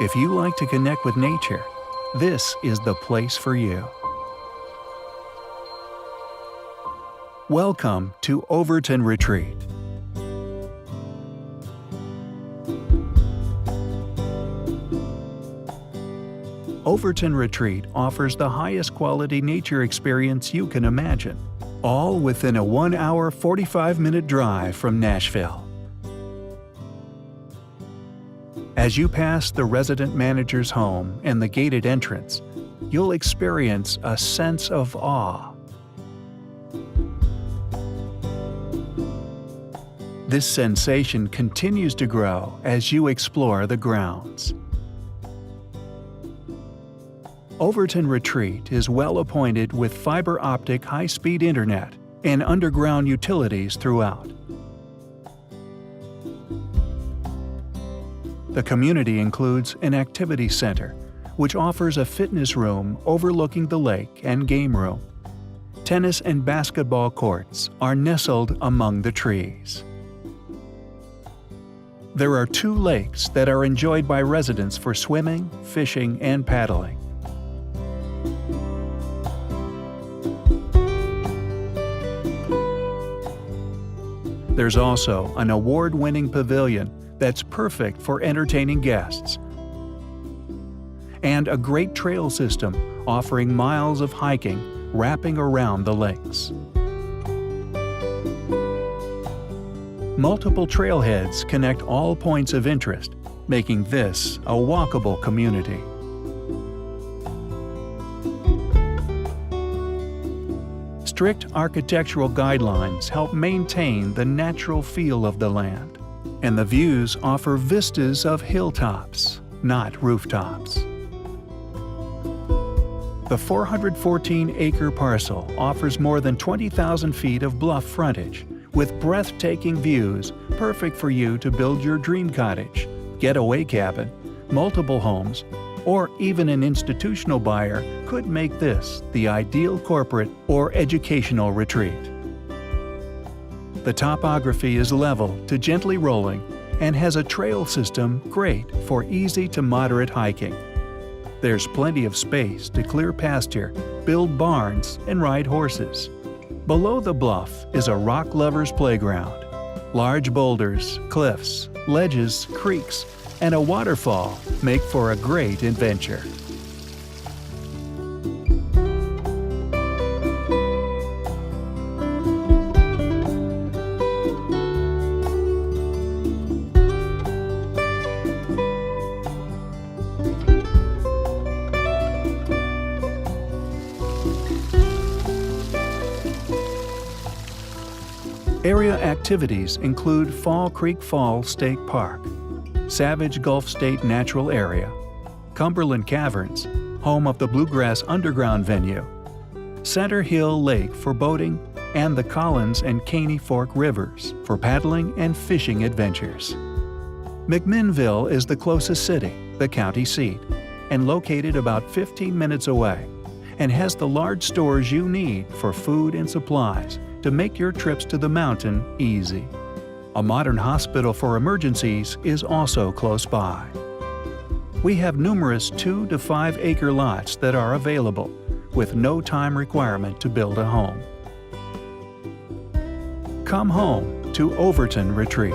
If you like to connect with nature, this is the place for you. Welcome to Overton Retreat. Overton Retreat offers the highest quality nature experience you can imagine, all within a 1-hour 45-minute drive from Nashville. As you pass the resident manager's home and the gated entrance, you'll experience a sense of awe. This sensation continues to grow as you explore the grounds. Overton Retreat is well appointed with fiber optic high-speed internet and underground utilities throughout. The community includes an activity center, which offers a fitness room overlooking the lake and game room. Tennis and basketball courts are nestled among the trees. There are 2 lakes that are enjoyed by residents for swimming, fishing, and paddling. There's also an award-winning pavilion that's perfect for entertaining guests, and a great trail system offering miles of hiking wrapping around the lakes. Multiple trailheads connect all points of interest, making this a walkable community. Strict architectural guidelines help maintain the natural feel of the land, and the views offer vistas of hilltops, not rooftops. The 414-acre parcel offers more than 20,000 feet of bluff frontage, with breathtaking views perfect for you to build your dream cottage, getaway cabin, multiple homes, or even an institutional buyer could make this the ideal corporate or educational retreat. The topography is level to gently rolling and has a trail system great for easy to moderate hiking. There's plenty of space to clear pasture, build barns, and ride horses. Below the bluff is a rock lover's playground. Large boulders, cliffs, ledges, creeks, and a waterfall make for a great adventure. Area activities include Fall Creek Falls State Park, Savage Gulf State Natural Area, Cumberland Caverns, home of the Bluegrass Underground venue, Center Hill Lake for boating, and the Collins and Caney Fork Rivers for paddling and fishing adventures. McMinnville is the closest city, the county seat, and located about 15 minutes away, and has the large stores you need for food and supplies to make your trips to the mountain easy. A modern hospital for emergencies is also close by. We have numerous 2 to 5 acre lots that are available, with no time requirement to build a home. Come home to Overton Retreat.